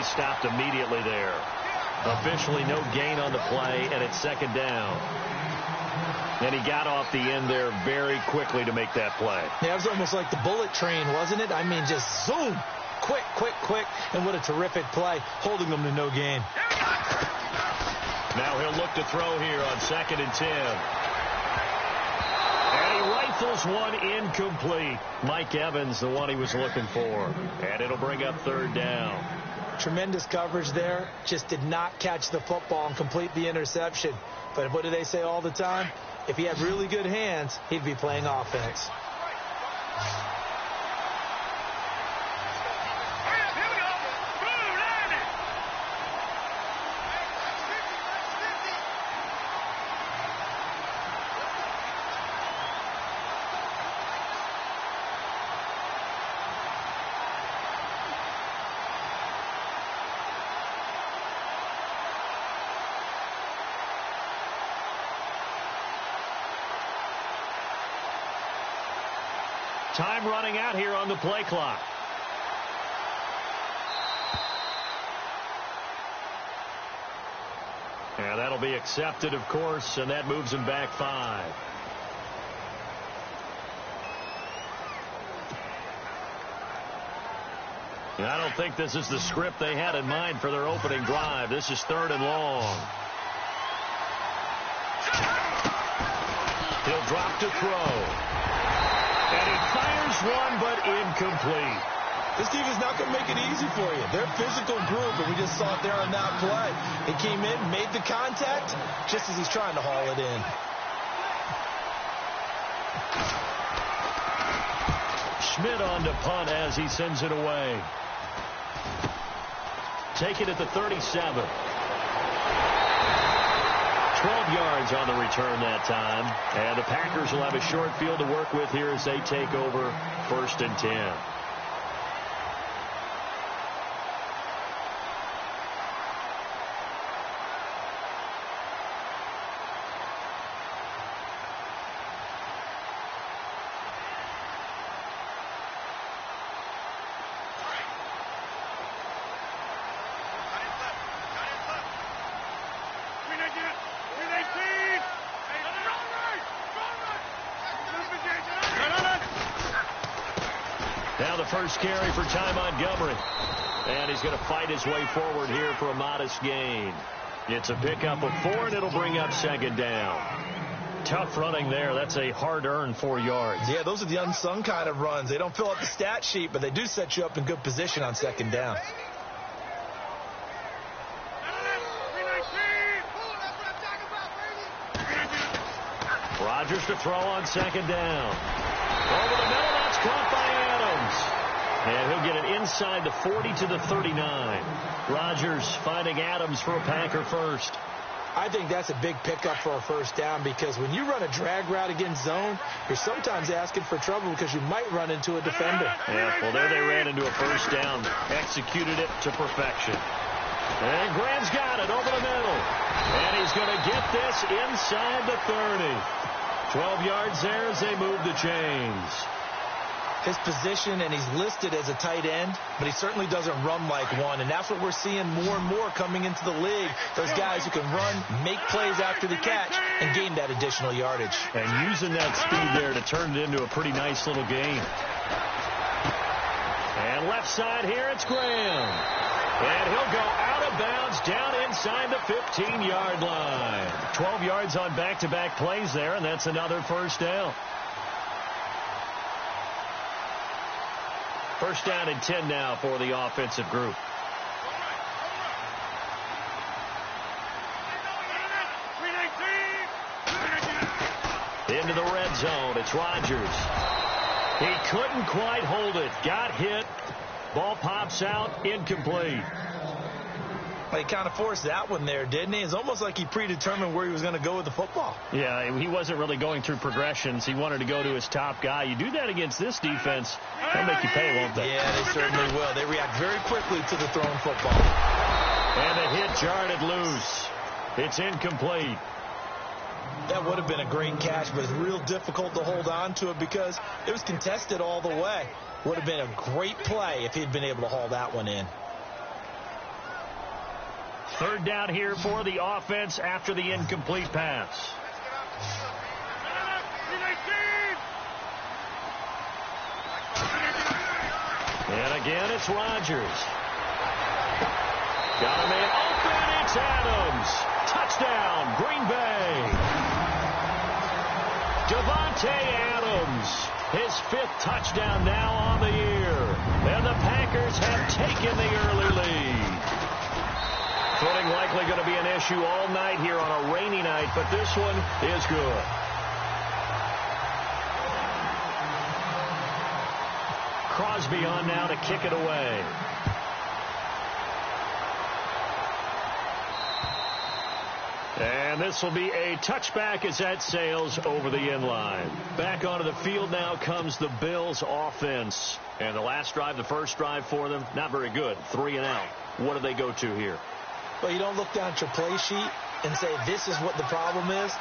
stopped immediately there. Officially no gain on the play, and it's second down. And he got off the end there very quickly to make that play. Yeah, it was almost like the bullet train, wasn't it? I mean, just zoom. Quick, quick, quick. And what a terrific play, holding them to no gain. Now he'll look to throw here on 2nd and 10. And he rifles one incomplete. Mike Evans, the one he was looking for. And it'll bring up 3rd down. Tremendous coverage there. Just did not catch the football and complete the interception. But what do they say all the time? If he had really good hands, he'd be playing offense. Time running out here on the play clock. And that'll be accepted, of course, and that moves him back 5. And I don't think this is the script they had in mind for their opening drive. This is 3rd and long. He'll drop to throw. And he fires one, but incomplete. This defense is not going to make it easy for you. They're a physical group, and we just saw it there on that play. He came in, made the contact, just as he's trying to haul it in. Schmidt on to punt as he sends it away. Take it at the 37. 12 yards on the return that time. And the Packers will have a short field to work with here as they take over 1st and 10. Now the first carry for Ty Montgomery. And he's going to fight his way forward here for a modest gain. It's a pickup of 4, and it'll bring up 2nd down. Tough running there. That's a hard-earned 4 yards. Yeah, those are the unsung kind of runs. They don't fill up the stat sheet, but they do set you up in good position on 2nd down. Rodgers to throw on 2nd down. Over the middle, that's caught by Adams. And he'll get it inside the 40 to the 39. Rodgers finding Adams for a Packer first. I think that's a big pickup for a 1st down, because when you run a drag route against zone, you're sometimes asking for trouble because you might run into a defender. Yeah, well, there they ran into a 1st down. Executed it to perfection. And Graham's got it over the middle. And he's going to get this inside the 30. 12 yards there as they move the chains. His position, and he's listed as a tight end, but he certainly doesn't run like one, and that's what we're seeing more and more coming into the league. Those guys who can run, make plays after the catch, and gain that additional yardage. And using that speed there to turn it into a pretty nice little gain. And left side here, it's Graham. And he'll go out of bounds down inside the 15-yard line. 12 yards on back-to-back plays there, and that's another 1st down. 1st down and 10 now for the offensive group. Into the red zone, it's Rodgers. He couldn't quite hold it. Got hit. Ball pops out, incomplete. Well, he kind of forced that one there, didn't he? It's almost like he predetermined where he was going to go with the football. Yeah, he wasn't really going through progressions. He wanted to go to his top guy. You do that against this defense, they'll make you pay, won't they? Yeah, they certainly will. They react very quickly to the thrown football. And the hit jarred it loose. It's incomplete. That would have been a great catch, but it's real difficult to hold on to it because it was contested all the way. Would have been a great play if he'd been able to haul that one in. Third down here for the offense after the incomplete pass. And again, it's Rodgers. Got a man open. It's Adams. Touchdown, Green Bay. Davante Adams, his 5th touchdown now on the year. And the Packers have taken the early lead. Footing likely going to be an issue all night here on a rainy night, but this one is good. Crosby on now to kick it away. And this will be a touchback as that sails over the end line. Back onto the field now comes the Bills offense. And the last drive, the first drive for them, not very good. 3 and out. What do they go to here? Well, you don't look down at your play sheet and say, this is what the problem is.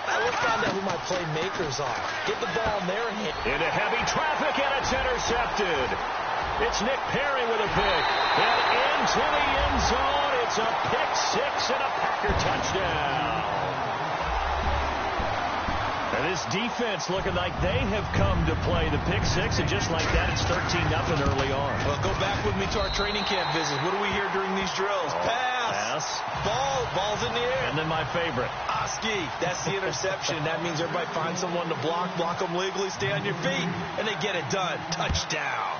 Let's find out who my playmakers are. Get the ball in their hand. Into heavy traffic, and it's intercepted. It's Nick Perry with a pick. And into the end zone. It's a pick 6 and a Packer touchdown. And this defense looking like they have come to play the pick 6, and just like that, it's 13-0 early on. Well, go back with me to our training camp visits. What do we hear during these drills? Pass. Ball's in the air. And then my favorite. Oski. That's the interception. That means everybody finds someone to block them legally, stay on your feet, and they get it done. Touchdown.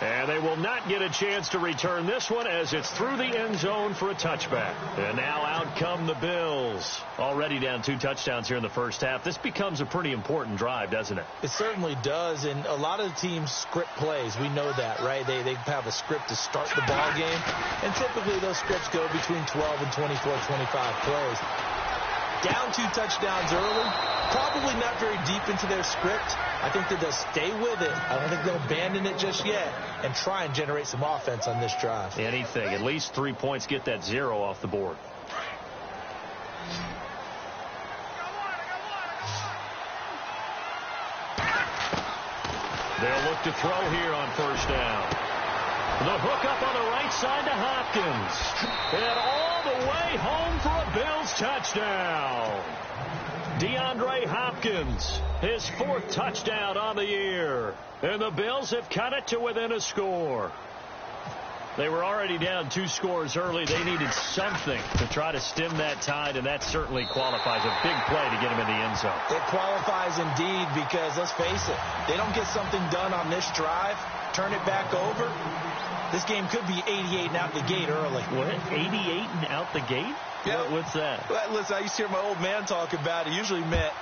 And they will not get a chance to return this one as it's through the end zone for a touchback. And now out come the Bills. Already down 2 touchdowns here in the first half. This becomes a pretty important drive, doesn't it? It certainly does. And a lot of the teams script plays. We know that, right? They have a script to start the ball game. And typically those scripts go between 12 and 24, 25 plays. Down 2 touchdowns early. Probably not very deep into their script. I think that they'll stay with it. I don't think they'll abandon it just yet and try and generate some offense on this drive. Anything. At least 3 points. Get that 0 off the board. They'll look to throw here on first down. The hook up on the right side to Hopkins. And all the way home for a Bills touchdown. DeAndre Hopkins, his 4th touchdown on the year. And the Bills have cut it to within a score. They were already down 2 scores early. They needed something to try to stem that tide, and that certainly qualifies. A big play to get them in the end zone. It qualifies indeed because, let's face it, they don't get something done on this drive, turn it back over. This game could be 88 and out the gate early. What? 88 and out the gate? Yeah. What's that? Well, listen, I used to hear my old man talk about it. Usually meant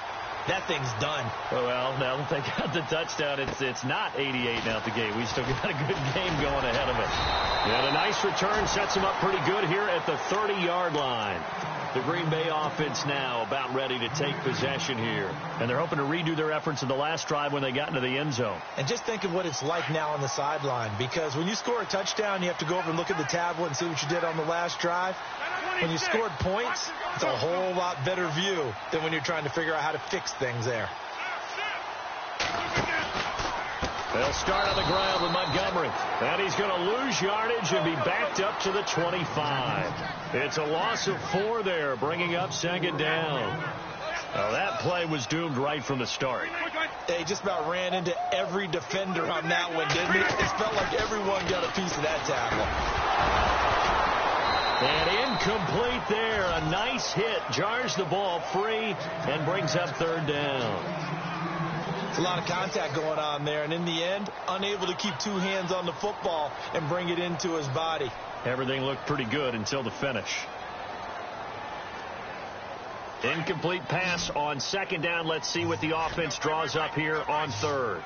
that thing's done. Well, now that they got the touchdown, it's not 88 and out the gate. We still got a good game going ahead of us. And a nice return sets them up pretty good here at the 30-yard line. The Green Bay offense now about ready to take possession here. And they're hoping to redo their efforts in the last drive when they got into the end zone. And just think of what it's like now on the sideline, because when you score a touchdown, you have to go over and look at the tablet and see what you did on the last drive. When you scored points, it's a whole lot better view than when you're trying to figure out how to fix things there. They'll start on the ground with Montgomery. And he's going to lose yardage and be backed up to the 25. It's a loss of 4 there, bringing up 2nd down. Well, that play was doomed right from the start. They just about ran into every defender on that one, didn't it? It felt like everyone got a piece of that tackle. And incomplete there. A nice hit. Jars the ball free and brings up 3rd down. A lot of contact going on there, and in the end, unable to keep 2 hands on the football and bring it into his body. Everything looked pretty good until the finish. Incomplete pass on 2nd down. Let's see what the offense draws up here on 3rd.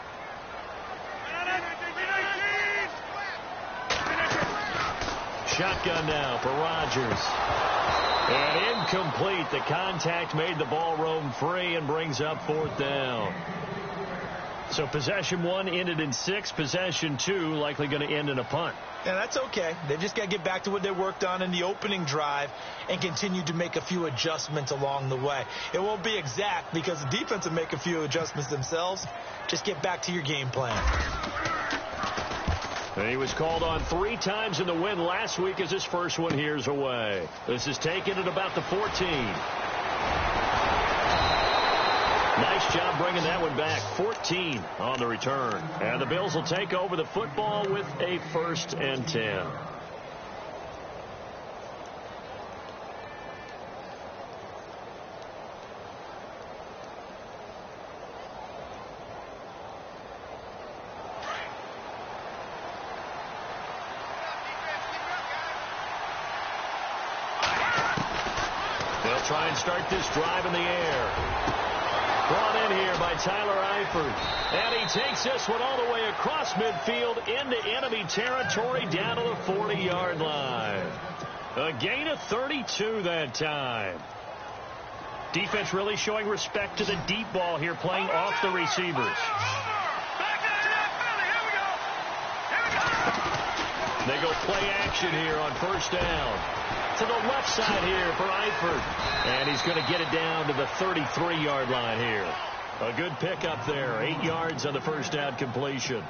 Shotgun now for Rodgers. And incomplete. The contact made the ball roam free and brings up 4th down. So possession 1 ended in 6. Possession 2 likely going to end in a punt. Yeah, that's okay. They've just got to get back to what they worked on in the opening drive and continue to make a few adjustments along the way. It won't be exact because the defense will make a few adjustments themselves. Just get back to your game plan. And he was called on 3 times in the win last week as his first one here's away. This is taken at about the 14. Nice job bringing that one back. 14 on the return. And the Bills will take over the football with a 1st and 10. They'll try and start this drive in the air. Brought in here by Tyler Eifert. And he takes this one all the way across midfield into enemy territory down to the 40-yard line. A gain of 32 that time. Defense really showing respect to the deep ball here, playing off the receivers. They go play action here on 1st down. To the left side here for Eifert. And he's going to get it down to the 33-yard line here. A good pickup there. 8 yards on the 1st down completion.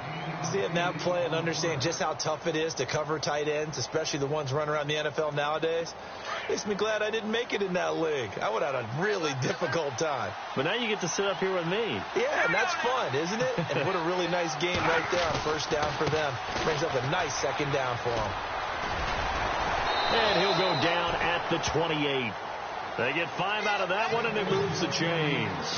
Seeing that play and understand just how tough it is to cover tight ends, especially the ones running around the NFL nowadays, makes me glad I didn't make it in that league. I would have had a really difficult time. But now you get to sit up here with me. Yeah, and that's fun, isn't it? And what a really nice game right there on 1st down for them. Brings up a nice 2nd down for them. And he'll go down at the 28. They get 5 out of that one, and it moves the chains.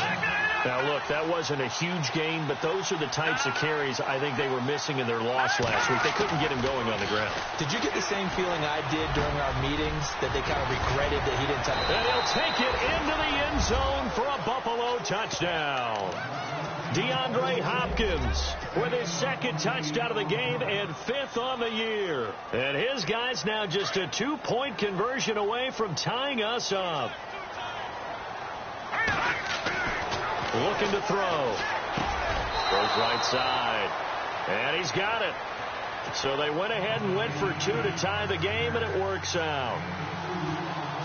Now, look, that wasn't a huge gain, but those are the types of carries I think they were missing in their loss last week. They couldn't get him going on the ground. Did you get the same feeling I did during our meetings, that they kind of regretted that he didn't touch it? And he'll take it into the end zone for a Buffalo touchdown. DeAndre Hopkins with his 2nd touchdown of the game and 5th on the year. And his guys now just a 2-point conversion away from tying us up. Looking to throw. Goes right side. And he's got it. So they went ahead and went for 2 to tie the game, and it works out.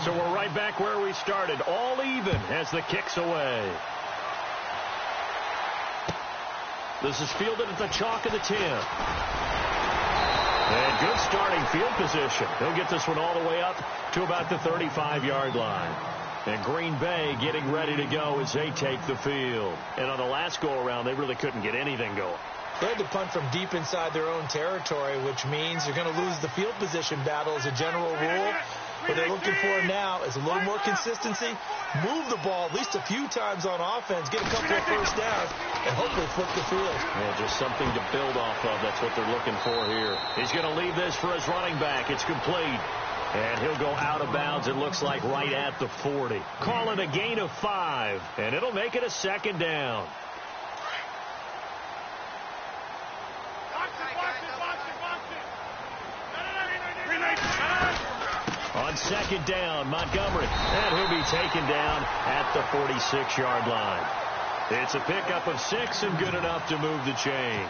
So we're right back where we started. All even as the kick's away. This is fielded at the chalk of the 10. And good starting field position. He'll get this one all the way up to about the 35-yard line. And Green Bay getting ready to go as they take the field. And on the last go-around, they really couldn't get anything going. They had to punt from deep inside their own territory, which means you're going to lose the field position battle as a general rule. What they're looking for now is a little more consistency, move the ball at least a few times on offense, get a couple of 1st downs, and hopefully flip the field. Yeah, just something to build off of. That's what they're looking for here. He's going to leave this for his running back. It's complete. And he'll go out of bounds, it looks like, right at the 40. Call it a gain of 5, and it'll make it a 2nd down. On 2nd down, Montgomery. And he'll be taken down at the 46-yard line. It's a pickup of 6 and good enough to move the chains.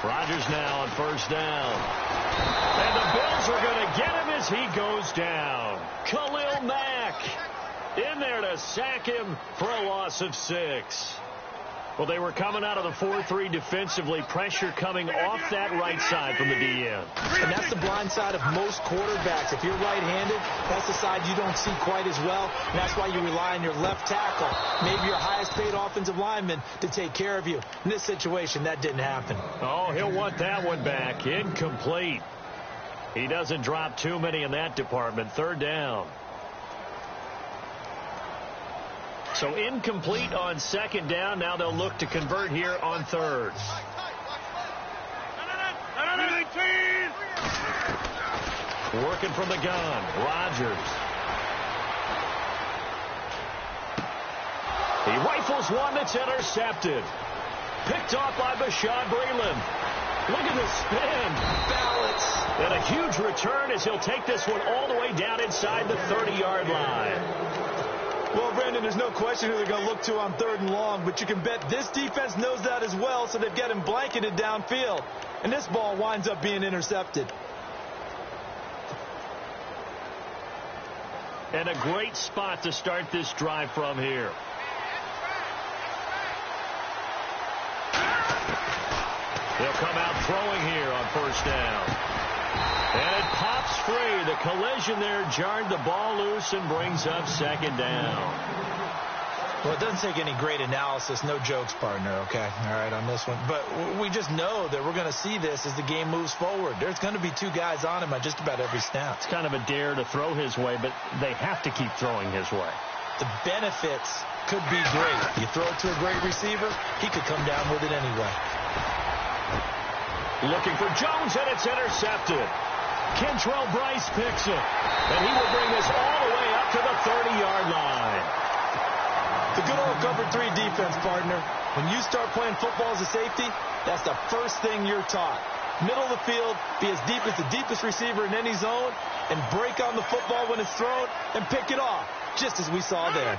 Rodgers now on 1st down. And the Bills are going to get him as he goes down. Khalil Mack in there to sack him for a loss of 6. Well, they were coming out of the 4-3 defensively. Pressure coming off that right side from the DN. And that's the blind side of most quarterbacks. If you're right-handed, that's the side you don't see quite as well. And that's why you rely on your left tackle, maybe your highest-paid offensive lineman, to take care of you. In this situation, that didn't happen. Oh, he'll want that one back. Incomplete. He doesn't drop too many in that department. 3rd down. So incomplete on 2nd down. Now they'll look to convert here on 3rd. Working from the gun. Rodgers. He rifles one that's intercepted. Picked off by Bashaud Breeland. Look at the spin. Balance. huge return as he'll take this one all the way down inside the 30-yard line. Well, Brandon, there's no question who they're going to look to on 3rd and long, but you can bet this defense knows that as well, so they've got him blanketed downfield. And this ball winds up being intercepted. And a great spot to start this drive from here. They'll come out throwing here on 1st down. And it pops free. The collision there jarred the ball loose and brings up 2nd down. Well, it doesn't take any great analysis. No jokes, partner, okay? All right, on this one. But we just know that we're going to see this as the game moves forward. There's going to be 2 guys on him at just about every snap. It's kind of a dare to throw his way, but they have to keep throwing his way. The benefits could be great. You throw it to a great receiver, he could come down with it anyway. Looking for Jones, and it's intercepted. Kentrell Brice picks it, and he will bring this all the way up to the 30-yard line. The good old cover 3 defense, partner. When you start playing football as a safety, that's the first thing you're taught. Middle of the field, be as deep as the deepest receiver in any zone, and break on the football when it's thrown, and pick it off, just as we saw there.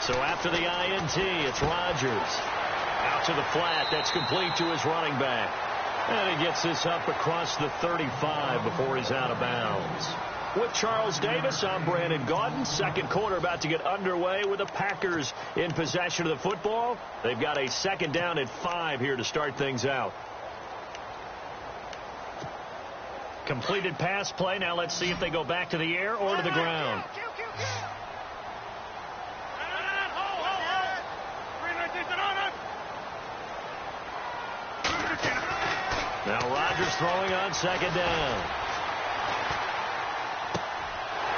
So after the INT, it's Rodgers. Out to the flat. That's complete to his running back. And he gets this up across the 35 before he's out of bounds. With Charles Davis, I'm Brandon Gaudin. 2nd quarter about to get underway with the Packers in possession of the football. They've got a 2nd down and 5 here to start things out. Completed pass play. Now let's see if they go back to the air or to the ground. Now Rodgers throwing on 2nd down.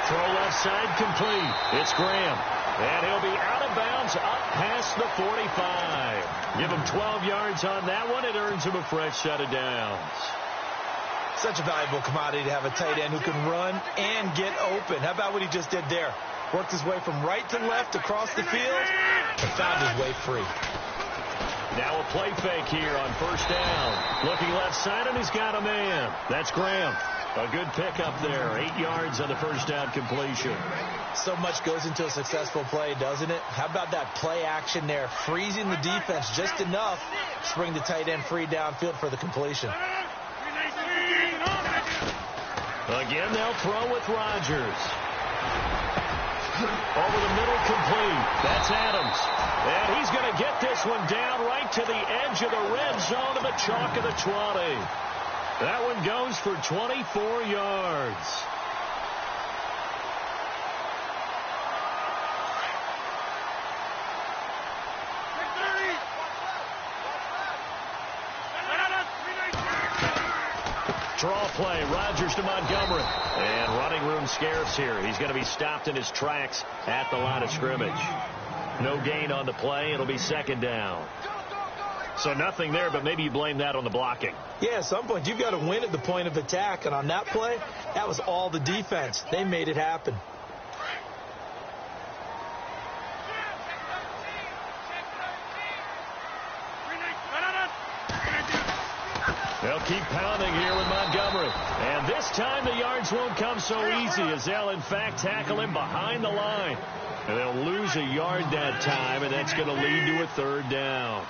Throw left side complete. It's Graham. And he'll be out of bounds up past the 45. Give him 12 yards on that one. It earns him a fresh set of downs. Such a valuable commodity to have a tight end who can run and get open. How about what he just did there? Worked his way from right to left across the field and found his way free. Now a play fake here on 1st down. Looking left side, and he's got a man. That's Graham. A good pickup there. 8 yards on the 1st down completion. So much goes into a successful play, doesn't it? How about that play action there? Freezing the defense just enough to bring the tight end free downfield for the completion. Again, they'll throw with Rodgers. Over the middle, complete. That's Adams. And he's going to get this one down right to the edge of the red zone of the chalk of the 20. That one goes for 24 yards. Draw play, Rodgers to Montgomery. And running room scarce here. He's going to be stopped in his tracks at the line of scrimmage. No gain on the play. It'll be 2nd down. So nothing there, but maybe you blame that on the blocking. Yeah, at some point you've got to win at the point of attack. And on that play, that was all the defense. They made it happen. They'll keep pounding here with Montgomery. And this time the yards won't come so easy as they'll, in fact, tackle him behind the line. And they'll lose a yard that time, and that's going to lead to a 3rd down.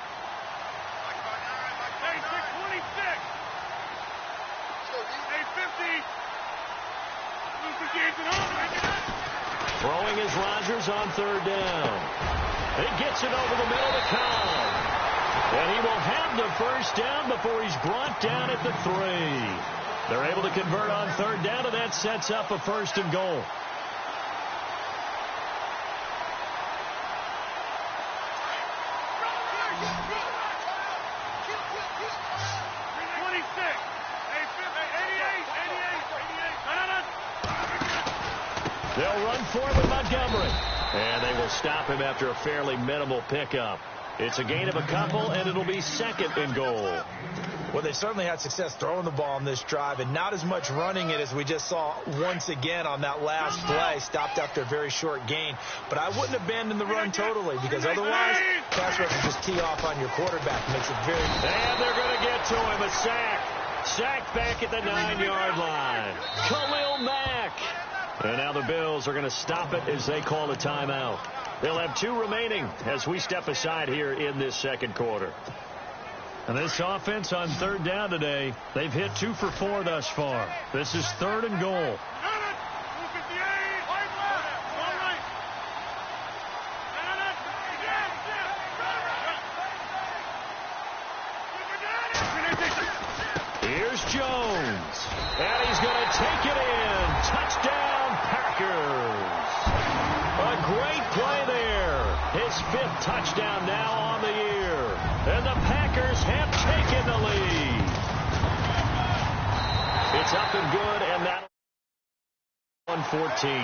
Throwing is Rodgers on 3rd down. He gets it over the middle to Cobb. And he will have the 1st down before he's brought down at the 3. They're able to convert on 3rd down, and that sets up a 1st and goal. They'll run forward with Montgomery. And they will stop him after a fairly minimal pickup. It's a gain of a couple, and it'll be 2nd and goal. Well, they certainly had success throwing the ball on this drive, and not as much running it as we just saw once again on that last play. Stopped after a very short gain. But I wouldn't abandon the run totally, because otherwise, pass rush will just tee off on your quarterback. Makes it very... And they're going to get to him. A sack. Sack back at the 9-yard line. Khalil Mack. And now the Bills are going to stop it as they call a timeout. They'll have 2 remaining as we step aside here in this 2nd quarter. And this offense on 3rd down today, they've hit 2 for 4 thus far. This is 3rd and goal. Here's Jones. And he's going to take it in. Touchdown, Packers. A great play there. His 5th touchdown now on the year. And the Packers have taken the lead. It's up and good, and that 114.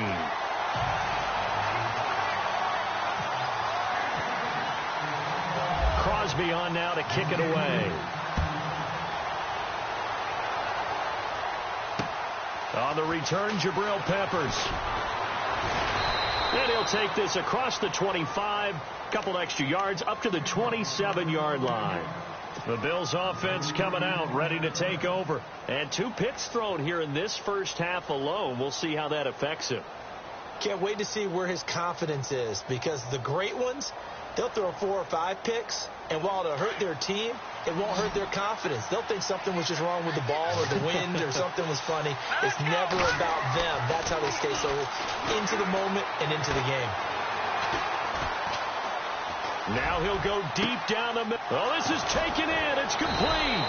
Crosby on now to kick it away. On the return, Jabril Peppers. And he'll take this across the 25, couple extra yards, up to the 27-yard line. The Bills offense coming out, ready to take over. And 2 picks thrown here in this first half alone. We'll see how that affects him. Can't wait to see where his confidence is, because the great ones, they'll throw 4 or 5 picks, and while it'll hurt their team, it won't hurt their confidence. They'll think something was just wrong with the ball or the wind or something was funny. It's never about them. That's how they stay so into the moment and into the game. Now he'll go deep down the middle. Oh, this is taken in. It's complete.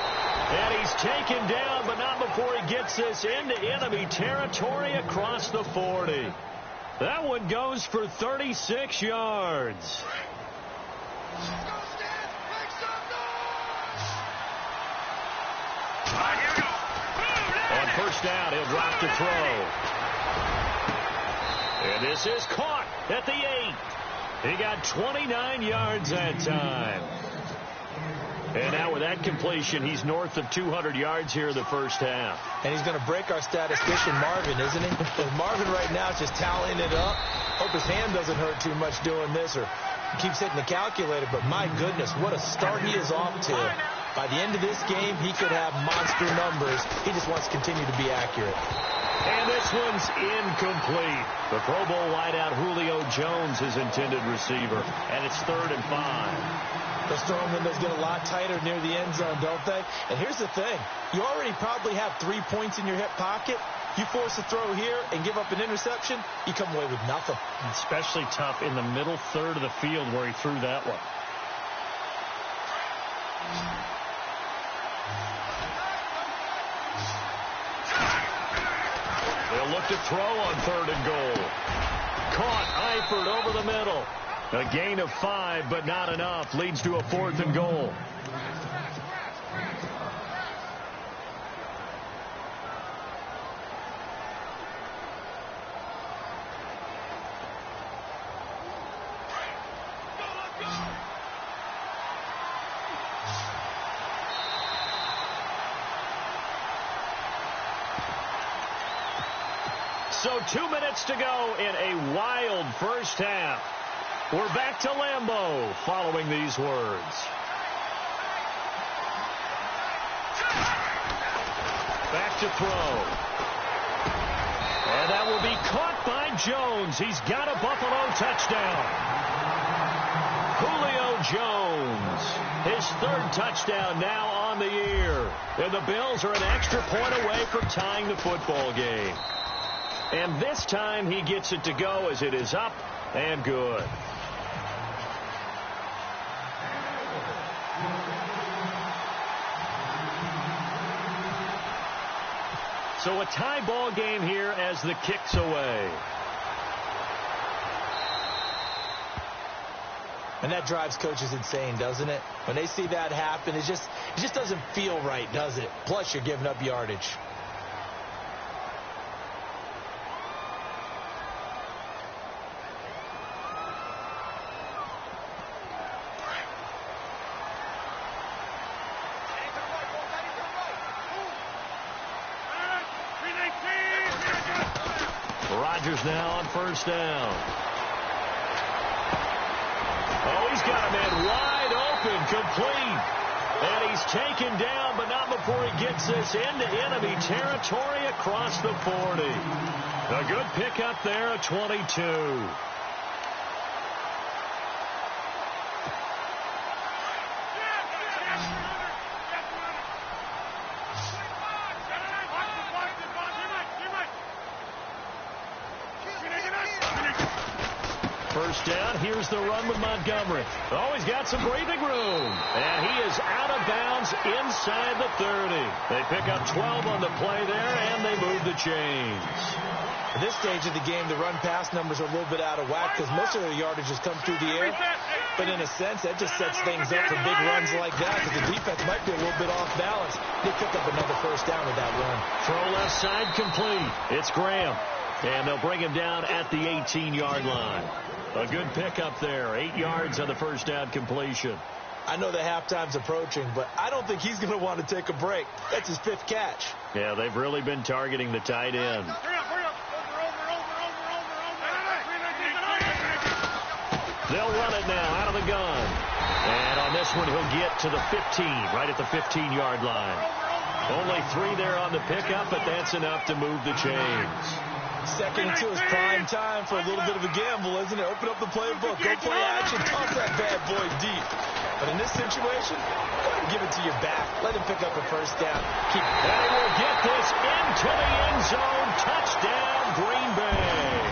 And he's taken down, but not before he gets this into enemy territory across the 40. That one goes for 36 yards. On 1st down, he'll drop to throw. And this is caught at the 8. He got 29 yards that time. And now with that completion, he's north of 200 yards here in the first half. And he's going to break our statistician, Marvin, isn't he? Because Marvin right now is just tallying it up. Hope his hand doesn't hurt too much doing this, or keeps hitting the calculator. But my goodness, what a start he is off to. By the end of this game, he could have monster numbers. He just wants to continue to be accurate. And this one's incomplete. The Pro Bowl wideout Julio Jones, his intended receiver. And it's 3rd and 5. Those throwing windows get a lot tighter near the end zone, don't they? And here's the thing. You already probably have 3 points in your hip pocket. You force a throw here and give up an interception, you come away with nothing. Especially tough in the middle 3rd of the field where he threw that one. They'll look to throw on 3rd and goal. Caught, Eifert over the middle. A gain of 5, but not enough. Leads to a 4th and goal. So 2 minutes to go in a wild first half. We're back to Lambeau following these words. Back to throw. And that will be caught by Jones. He's got a Buffalo touchdown. Julio Jones, his 3rd touchdown now on the year. And the Bills are an extra point away from tying the football game. And this time he gets it to go as it is up and good. So a tie ball game here as the kick's away. And that drives coaches insane, doesn't it? When they see that happen, it just doesn't feel right, does it? Plus, you're giving up yardage. Chargers now on first down. Oh, he's got a man wide open, complete. And he's taken down, but not before he gets this into enemy territory across the 40. A good pickup there at 22. First down, here's the run with Montgomery. Oh, he's got some breathing room. And he is out of bounds inside the 30. They pick up 12 on the play there, and they move the chains. At this stage of the game, the run-pass numbers are a little bit out of whack because most of their yardage has come through the air. But in a sense, that just sets things up for big runs like that because the defense might be a little bit off balance. They pick up another first down with that run. Throw left side complete. It's Graham. And they'll bring him down at the 18-yard line. A good pickup there. 8 yards on the first down completion. I know the halftime's approaching, but I don't think he's going to want to take a break. That's his 5th catch. Yeah, they've really been targeting the tight end. They'll run it now out of the gun. And on this one, he'll get to the 15, right at the 15-yard line. Only 3 there on the pickup, but that's enough to move the chains. Second and 2 is prime time for a little bit of a gamble, isn't it? Open up the playbook, go play action, toss that bad boy deep. But in this situation, go ahead and give it to your back. Let him pick up a first down. They will get this into the end zone. Touchdown, Green Bay.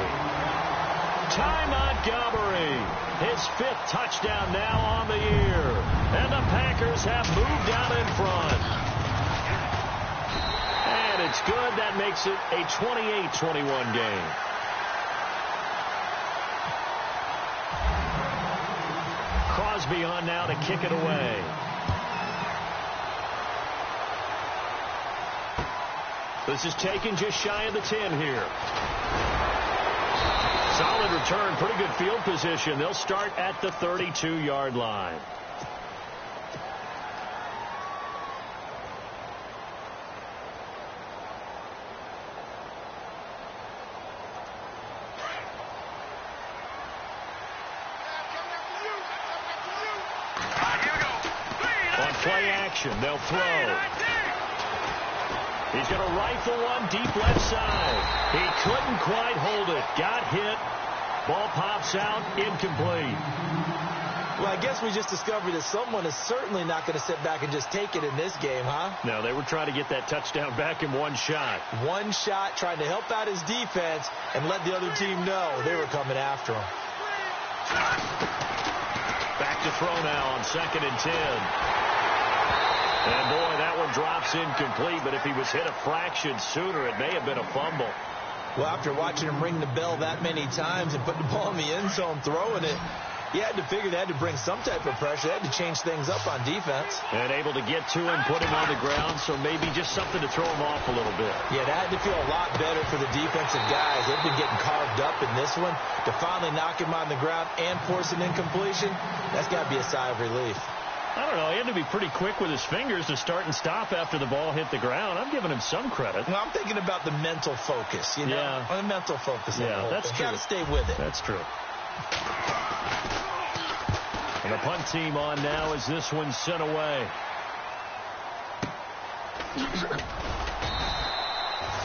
Ty Montgomery, his 5th touchdown now on the year. And the Packers have moved out in front. And it's good. That makes it a 28-21 game. Crosby on now to kick it away. This is taken just shy of the 10 here. Solid return. Pretty good field position. They'll start at the 32-yard line. Play action. They'll throw. He's going to rifle one deep left side. He couldn't quite hold it. Got hit. Ball pops out. Incomplete. Well, I guess we just discovered that someone is certainly not going to sit back and just take it in this game, huh? No, they were trying to get that touchdown back in one shot. One shot, trying to help out his defense and let the other team know they were coming after him. Back to throw now on 2nd and 10. And, boy, that one drops incomplete, but if he was hit a fraction sooner, it may have been a fumble. Well, after watching him ring the bell that many times and put the ball in the end zone throwing it, you had to figure they had to bring some type of pressure. They had to change things up on defense. And able to get to him, put him on the ground, so maybe just something to throw him off a little bit. Yeah, that had to feel a lot better for the defensive guys. They've been getting carved up in this one. To finally knock him on the ground and force an incompletion, that's got to be a sigh of relief. I don't know. He had to be pretty quick with his fingers to start and stop after the ball hit the ground. I'm giving him some credit. Well, I'm thinking about the mental focus, you know? Yeah. The mental focus. Yeah, that's true. Got to stay with it. That's true. And the punt team on now as this one's sent away.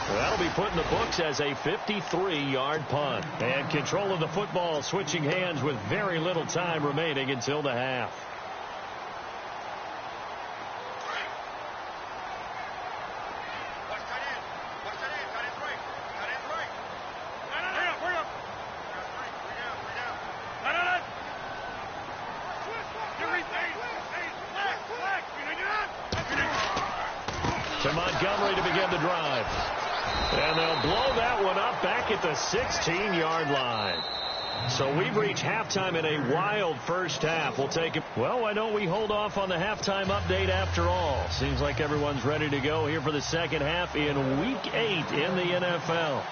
That'll be put in the books as a 53-yard punt. And control of the football switching hands with very little time remaining until the half. To Montgomery to begin the drive. And they'll blow that one up back at the 16-yard line. So we've reached halftime in a wild first half. We'll take it. Well, why don't we hold off on the halftime update after all? Seems like everyone's ready to go here for the second half in Week 8 in the NFL.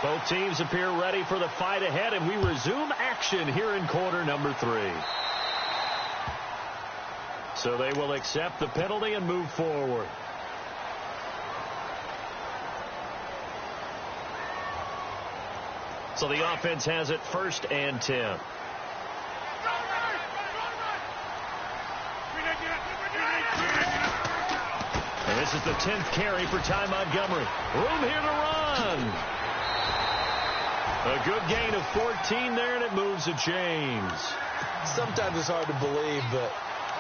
Both teams appear ready for the fight ahead, and we resume action here in quarter number 3. So they will accept the penalty and move forward. So the offense has it 1st and 10. And this is the 10th carry for Ty Montgomery. Room here to run. A good gain of 14 there, and it moves the chains. Sometimes it's hard to believe, but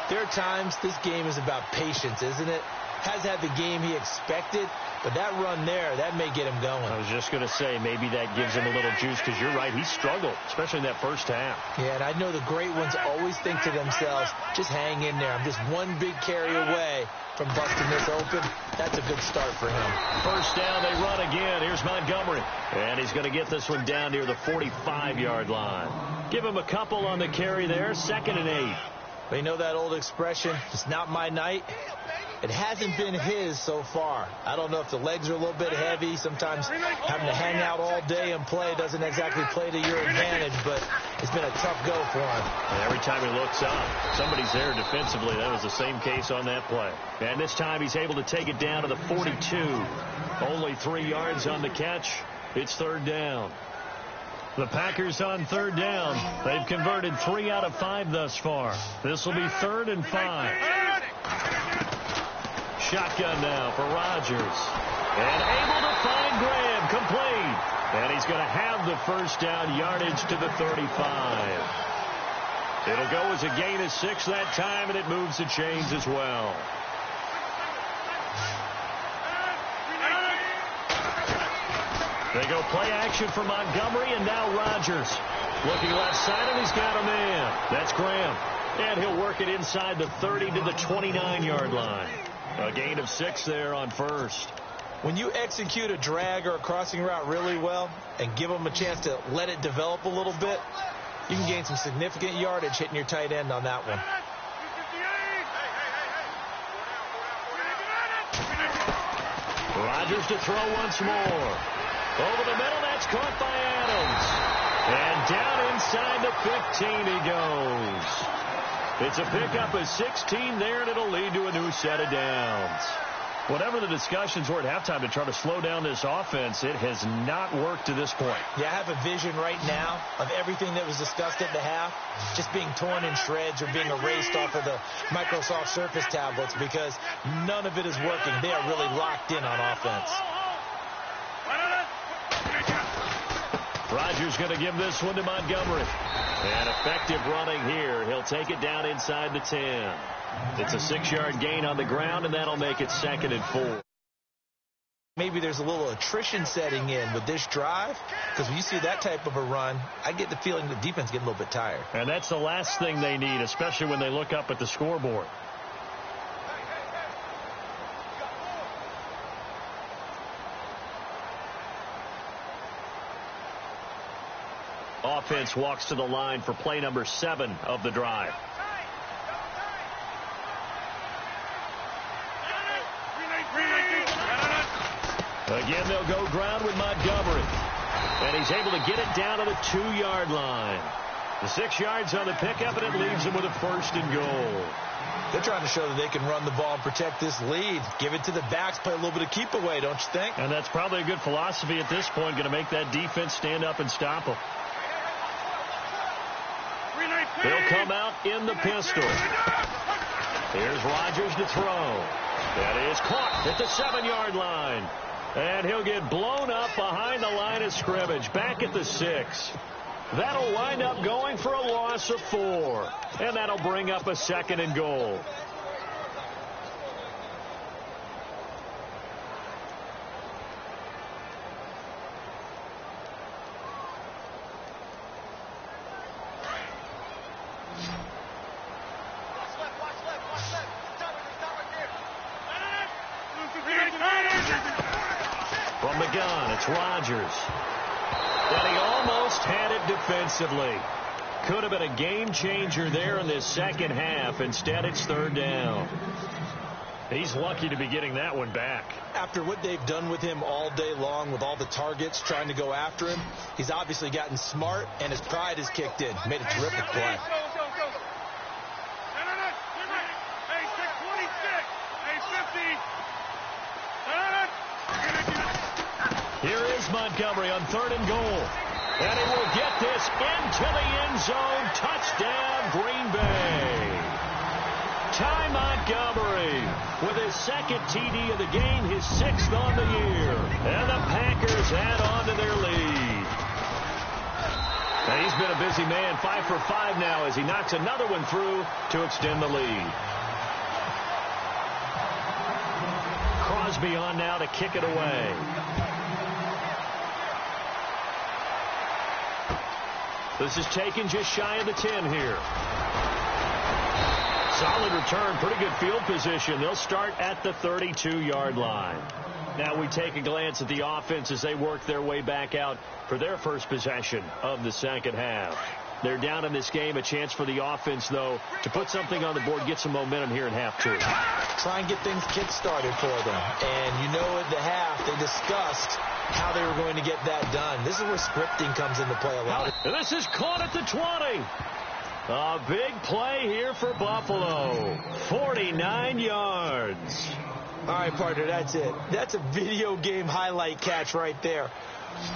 there are times this game is about patience, isn't it? Has had the game he expected, but that run there, that may get him going. I was just going to say, maybe that gives him a little juice, because you're right, he struggled, especially in that first half. Yeah, and I know the great ones always think to themselves, just hang in there. I'm just one big carry away from busting this open. That's a good start for him. First down, they run again. Here's Montgomery. And he's going to get this one down near the 45-yard line. Give him a couple on the carry there, 2nd and 8. But you know that old expression, it's not my night? It hasn't been his so far. I don't know if the legs are a little bit heavy. Sometimes having to hang out all day and play doesn't exactly play to your advantage, but it's been a tough go for him. And every time he looks up, somebody's there defensively. That was the same case on that play. And this time he's able to take it down to the 42. Only 3 yards on the catch. It's 3rd down. The Packers on 3rd down. They've converted 3 out of 5 thus far. This will be 3rd and 5. Shotgun now for Rodgers. And able to find Graham, complete. And he's going to have the first down, yardage to the 35. It'll go as a gain of 6 that time, and it moves the chains as well. They go play action for Montgomery, and now Rodgers. Looking left side, and he's got a man. That's Graham. And he'll work it inside the 30 to the 29-yard line. A gain of 6 there on first. When you execute a drag or a crossing route really well and give them a chance to let it develop a little bit, you can gain some significant yardage hitting your tight end on that one. Rodgers to throw once more. Over the middle, that's caught by Adams. And down inside the 15 he goes. It's a pickup of 16 there, and it'll lead to a new set of downs. Whatever the discussions were at halftime to try to slow down this offense, it has not worked to this point. Yeah, I have a vision right now of everything that was discussed at the half just being torn in shreds or being erased off of the Microsoft Surface tablets, because none of it is working. They are really locked in on offense. Rodgers going to give this one to Montgomery. And effective running here. He'll take it down inside the 10. It's a 6-yard gain on the ground, and that'll make it 2nd and 4. Maybe there's a little attrition setting in with this drive, because when you see that type of a run, I get the feeling the defense getting a little bit tired. And that's the last thing they need, especially when they look up at the scoreboard. Offense walks to the line for play number 7 of the drive. Again, they'll go ground with Montgomery. And he's able to get it down to the 2-yard line. The 6 yards on the pickup, and it leaves him with a 1st and goal. They're trying to show that they can run the ball and protect this lead. Give it to the backs, play a little bit of keep away, don't you think? And that's probably a good philosophy at this point, going to make that defense stand up and stop them. They'll come out in the pistol. Here's Rodgers to throw. That is caught at the 7-yard line. And he'll get blown up behind the line of scrimmage, back at the 6. That'll wind up going for a loss of 4. And that'll bring up a 2nd and goal. From the gun, it's Rodgers. And he almost had it defensively. Could have been a game changer there in this second half. Instead, it's 3rd down. He's lucky to be getting that one back. After what they've done with him all day long with all the targets trying to go after him, he's obviously gotten smart, and his pride has kicked in. Made a terrific play. Here is Montgomery on 3rd and goal. And he will get this into the end zone. Touchdown, Green Bay. Ty Montgomery with his second TD of the game, his 6th on the year. And the Packers add on to their lead. And he's been a busy man, 5 for 5 now as he knocks another one through to extend the lead. Crosby on now to kick it away. This is taken just shy of the 10 here. Solid return, pretty good field position. They'll start at the 32-yard line. Now we take a glance at the offense as they work their way back out for their first possession of the second half. They're down in this game. A chance for the offense, though, to put something on the board, get some momentum here in half two. Try and get things kick-started for them. And you know at the half they discussed how they were going to get that done. This is where scripting comes into play a lot. And this is caught at the 20. A big play here for Buffalo. 49 yards. All right, partner, that's it. That's a video game highlight catch right there.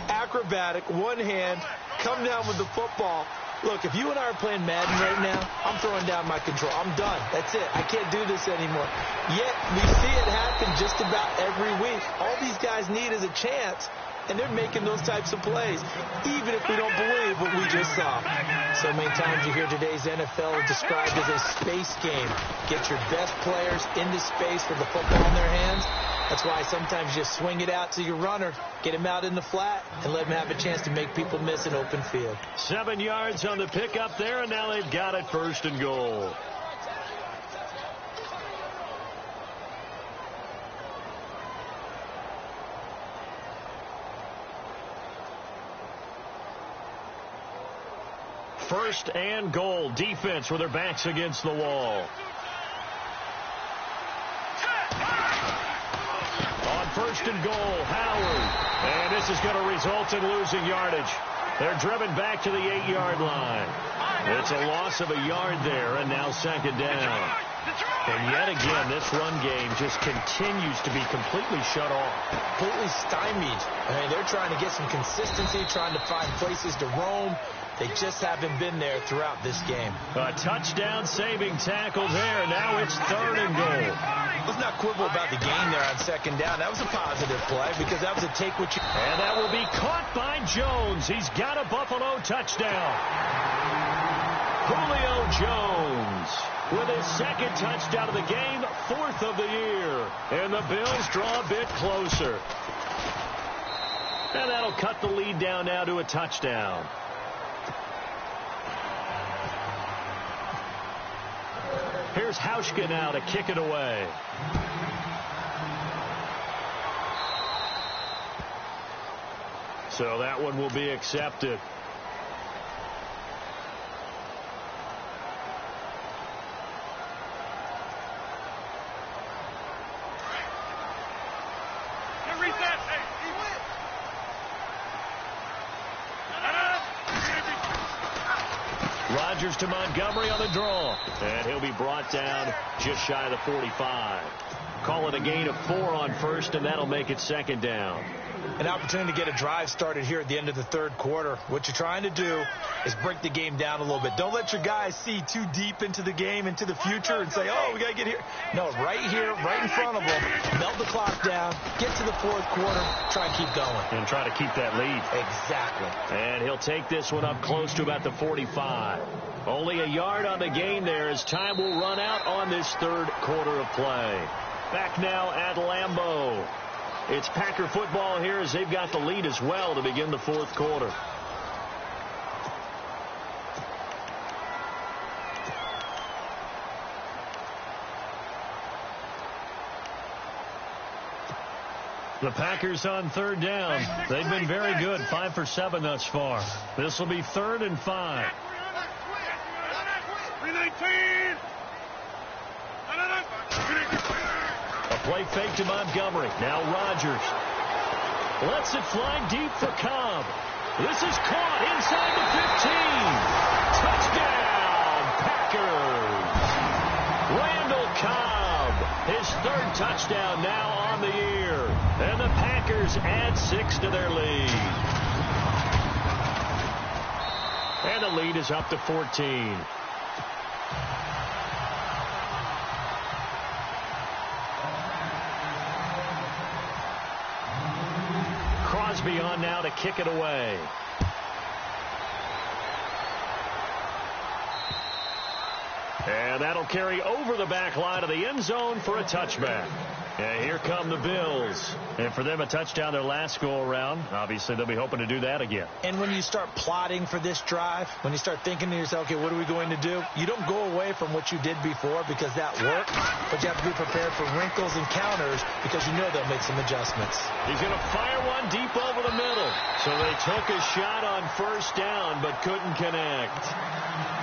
Acrobatic, one hand, come down with the football. Look, if you and I are playing Madden right now, I'm throwing down my control. I'm done. That's it. I can't do this anymore. Yet, we see it happen just about every week. All these guys need is a chance, and they're making those types of plays, even if we don't believe what we just saw. So many times you hear today's NFL described as a space game. Get your best players into space with the football in their hands. That's why sometimes you swing it out to your runner, get him out in the flat, and let him have a chance to make people miss an open field. 7 yards on the pickup there, and now they've got it 1st and goal. First and goal. Defense with their backs against the wall. On 1st and goal, Howard. And this is going to result in losing yardage. They're driven back to the 8-yard line. It's a loss of a yard there, and now 2nd down. And yet again, this run game just continues to be completely shut off. Completely stymied. I mean, they're trying to get some consistency, trying to find places to roam. They just haven't been there throughout this game. A touchdown-saving tackle there. Now it's 3rd and goal. Let's not quibble about the gain there on 2nd down. That was a positive play because that was a take what you... And that will be caught by Jones. He's got a Buffalo touchdown. Julio Jones with his 2nd touchdown of the game, 4th of the year. And the Bills draw a bit closer. And that'll cut the lead down now to a touchdown. Here's Hauschka now to kick it away. So that one will be accepted. Rodgers to Montgomery on the draw. And he'll be brought down just shy of the 45. Call it a gain of 4 on 1st, and that'll make it 2nd down. An opportunity to get a drive started here at the end of the 3rd quarter. What you're trying to do is break the game down a little bit. Don't let your guys see too deep into the game, into the future, and say, oh, we got to get here. No, right here, right in front of them, melt the clock down, get to the 4th quarter, try and keep going. And try to keep that lead. Exactly. And he'll take this one up close to about the 45. Only a yard on the gain there as time will run out on this 3rd quarter of play. Back now at Lambeau. It's Packer football here as they've got the lead as well to begin the 4th quarter. The Packers on 3rd down. They've been very good, 5 for 7 thus far. This will be 3rd and 5. A play fake to Montgomery. Now Rodgers. Lets it fly deep for Cobb. This is caught inside the 15. Touchdown, Packers. Randall Cobb. His 3rd touchdown now on the year. And the Packers add 6 to their lead. And the lead is up to 14. Crosby on now to kick it away. And that'll carry over the back line of the end zone for a touchback. And here come the Bills. And for them, a touchdown their last go-around. Obviously, they'll be hoping to do that again. And when you start plotting for this drive, when you start thinking to yourself, okay, what are we going to do? You don't go away from what you did before because that worked, but you have to be prepared for wrinkles and counters because you know they'll make some adjustments. He's going to fire one deep over the middle. So they took a shot on first down, but couldn't connect.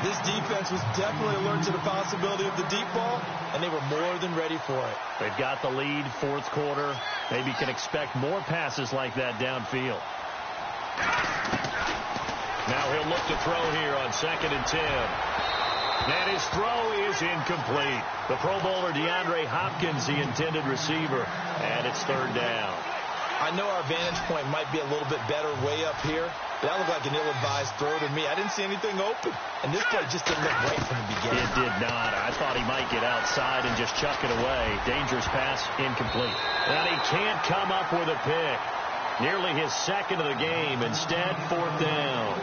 This defense was definitely alert to the possibility of the deep ball, and they were more than ready for it. They've got the lead, fourth quarter. Maybe can expect more passes like that downfield. Now he'll look to throw here on 2nd and 10. And his throw is incomplete. The Pro Bowler DeAndre Hopkins, the intended receiver, and it's 3rd down. I know our vantage point might be a little bit better way up here, but that looked like an ill-advised throw to me. I didn't see anything open, and this play just didn't look right from the beginning. It did not. I thought he might get outside and just chuck it away. Dangerous pass, incomplete. And he can't come up with a pick. Nearly his 2nd of the game. Instead, 4th down.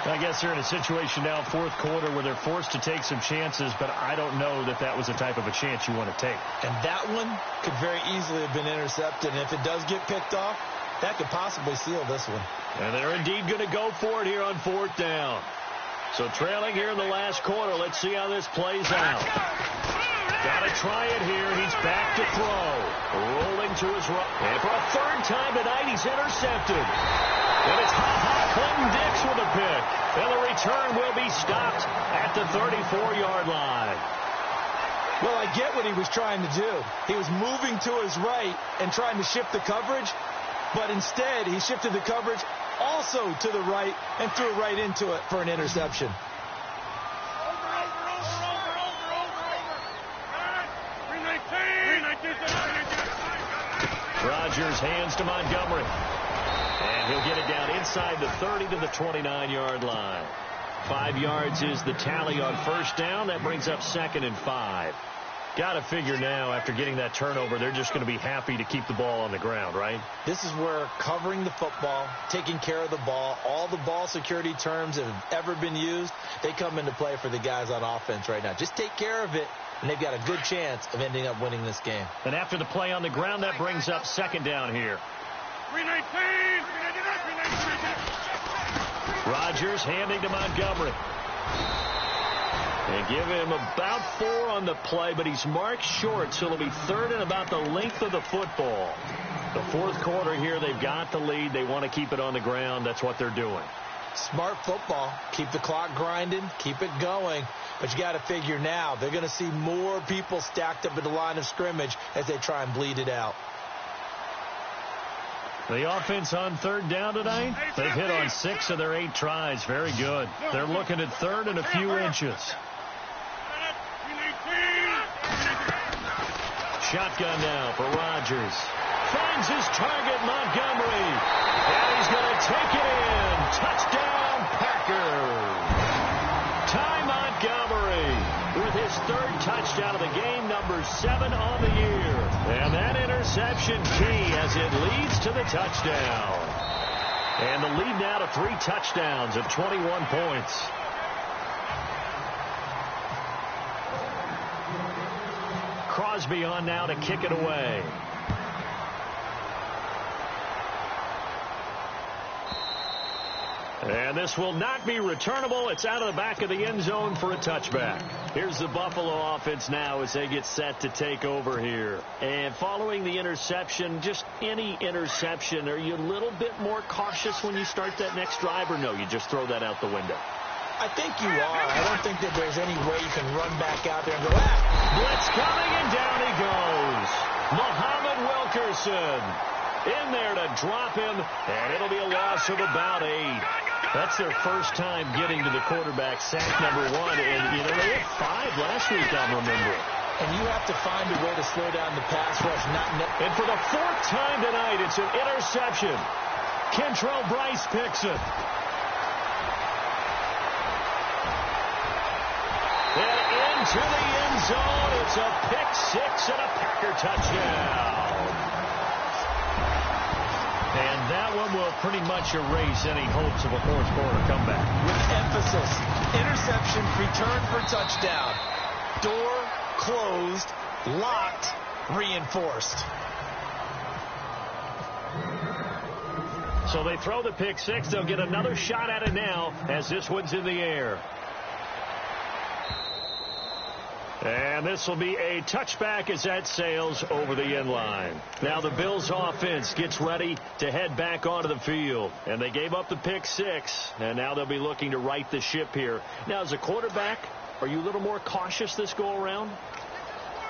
I guess they're in a situation now, 4th quarter, where they're forced to take some chances, but I don't know that that was the type of a chance you want to take. And that one could very easily have been intercepted, and if it does get picked off, that could possibly seal this one. And they're indeed going to go for it here on 4th down. So trailing here in the last quarter, let's see how this plays out. Got to try it here. He's back to throw. Rolling to his right. And for a 3rd time tonight, he's intercepted. And it's Clinton Dix with a pick. And the return will be stopped at the 34-yard line. Well, I get what he was trying to do. He was moving to his right and trying to shift the coverage, but instead he shifted the coverage also to the right and threw right into it for an interception. Rodgers hands to Montgomery. And he'll get it down inside the 30 to the 29-yard line. 5 yards is the tally on first down. That brings up 2nd and 5. Got to figure now, after getting that turnover, they're just going to be happy to keep the ball on the ground, right? This is where covering the football, taking care of the ball, all the ball security terms that have ever been used, they come into play for the guys on offense right now. Just take care of it, and they've got a good chance of ending up winning this game. And after the play on the ground, that brings up 2nd down here. 319. Rodgers handing to Montgomery. They give him about 4 on the play, but he's marked short, so it'll be 3rd and about the length of the football. The 4th quarter here, they've got the lead. They want to keep it on the ground. That's what they're doing. Smart football. Keep the clock grinding. Keep it going. But you got to figure now, they're going to see more people stacked up at the line of scrimmage as they try and bleed it out. The offense on 3rd down tonight, they've hit on 6 of their 8 tries. Very good. They're looking at 3rd and a few inches. Shotgun now for Rodgers. Finds his target, Montgomery. And he's going to take it in. Touchdown, Packers. Ty Montgomery with his 3rd touchdown of the game, number 7 on the year. And that interception key as it leads to the touchdown. And the lead now to 3 touchdowns at 21 points. Crosby on now to kick it away. And this will not be returnable. It's out of the back of the end zone for a touchback. Here's the Buffalo offense now as they get set to take over here. And following the interception, just any interception, are you a little bit more cautious when you start that next drive, or no, you just throw that out the window? I think you are. I don't think that there's any way you can run back out there and go, blitz coming, and down he goes. Muhammad Wilkerson in there to drop him, and it'll be a loss of about 8. That's their first time getting to the quarterback, sack number 1. And, you know, they had 5 last week, I'm remembering. And you have to find a way to slow down the pass rush. And for the 4th time tonight, it's an interception. Kentrell Brice picks it. into the end zone. It's a pick six and a Packer touchdown. And that one will pretty much erase any hopes of a fourth quarter comeback. With emphasis, interception, return for touchdown. Door closed, locked, reinforced. So they throw the pick six. They'll get another shot at it now as this one's in the air. And this will be a touchback as that sails over the end line. Now the Bills offense gets ready to head back onto the field. And they gave up the pick six. And now they'll be looking to right the ship here. Now as a quarterback, are you a little more cautious this go around?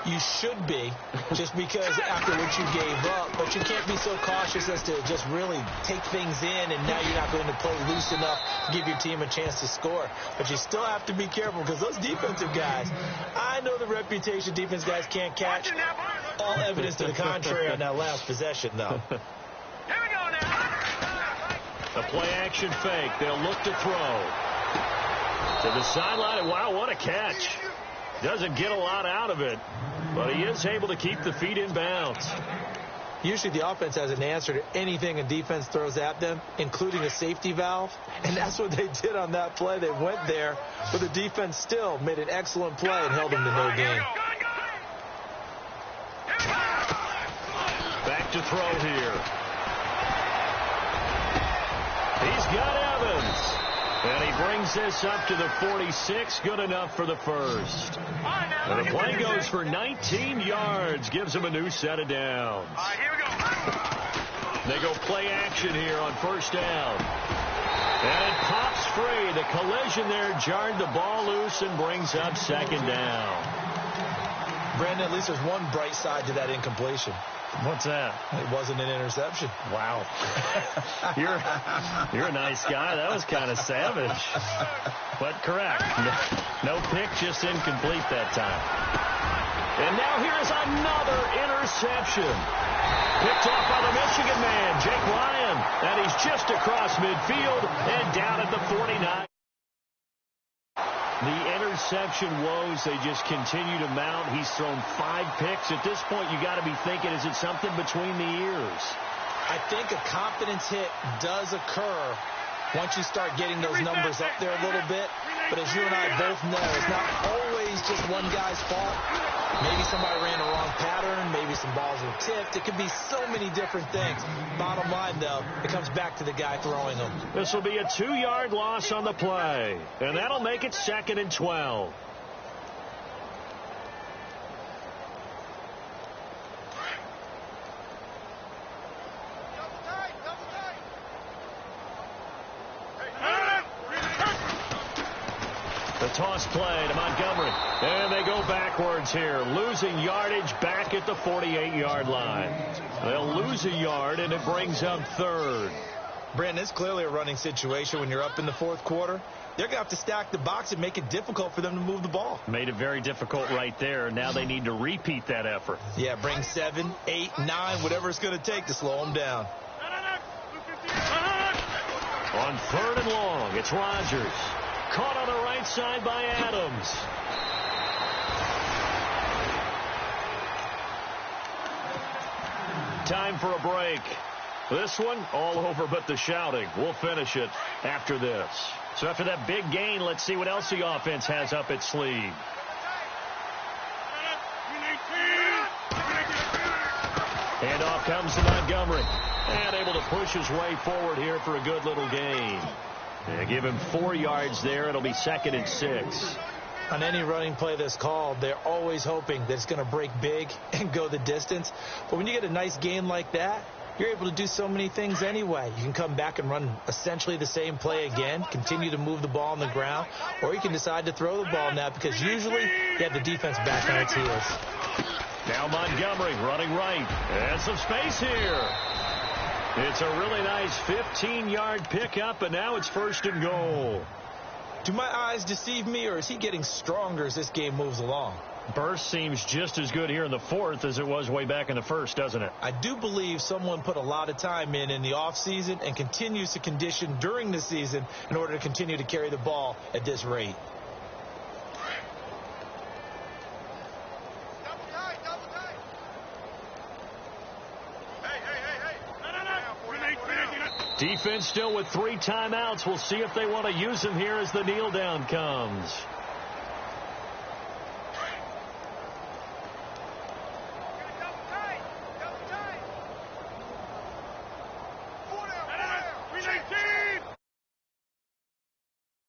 You should be, just because after what you gave up. But you can't be so cautious as to just really take things in, and now you're not going to play loose enough to give your team a chance to score. But you still have to be careful because those defensive guys, I know the reputation defense guys can't catch. All evidence to the contrary on that last possession, though. Here we go now. A play-action fake. They'll look to throw. To the sideline, and wow, what a catch. Doesn't get a lot out of it, but he is able to keep the feet in bounds. Usually the offense has an answer to anything a defense throws at them, including a safety valve, and that's what they did on that play. They went there, but the defense still made an excellent play and held them to no gain. Back to throw here. He's got Evans. And he brings this up to the 46. Good enough for the first. And the play goes for 19 yards. Gives him a new set of downs. All right, here we go. They go play action here on first down. And it pops free. The collision there jarred the ball loose and brings up second down. Brandon, at least there's one bright side to that incompletion. What's that? It wasn't an interception. Wow. You're a nice guy. That was kind of savage. But correct. No pick, just incomplete that time. And now here's another interception. Picked off by the Michigan man, Jake Ryan. And he's just across midfield and down at the 49. The interception woes, they just continue to mount. He's thrown 5 picks. At this point, you got to be thinking, is it something between the ears? I think a confidence hit does occur once you start getting those numbers up there a little bit. But as you and I both know, it's not always just one guy's fault. Maybe somebody ran a wrong pattern. Maybe some balls were tipped. It could be so many different things. Bottom line, though, it comes back to the guy throwing them. This will be a 2-yard loss on the play. And that'll make it 2nd and 12. The toss play to Montgomery. And they go backwards here. Losing yardage back at the 48-yard line. They'll lose a yard, and it brings up 3rd. Brandon, it's clearly a running situation when you're up in the 4th quarter. They're going to have to stack the box and make it difficult for them to move the ball. Made it very difficult right there. Now they need to repeat that effort. Yeah, bring 7, 8, 9, whatever it's going to take to slow them down. On 3rd and long, it's Rodgers. Caught on the right side by Adams. Time for a break. This one, all over but the shouting. We'll finish it after this. So after that big gain, let's see what else the offense has up its sleeve. Handoff comes to Montgomery. And able to push his way forward here for a good little gain. Give him 4 yards there. It'll be 2nd and 6. On any running play that's called, they're always hoping that it's going to break big and go the distance. But when you get a nice gain like that, you're able to do so many things anyway. You can come back and run essentially the same play again, continue to move the ball on the ground, or you can decide to throw the ball now because usually you have the defense back on its heels. Now Montgomery running right. And some space here. It's a really nice 15-yard pickup, and now it's 1st and goal. Do my eyes deceive me, or is he getting stronger as this game moves along? Burst seems just as good here in the 4th as it was way back in the 1st, doesn't it? I do believe someone put a lot of time in the offseason and continues to condition during the season in order to continue to carry the ball at this rate. Defense still with 3 timeouts. We'll see if they want to use them here as the kneel down comes.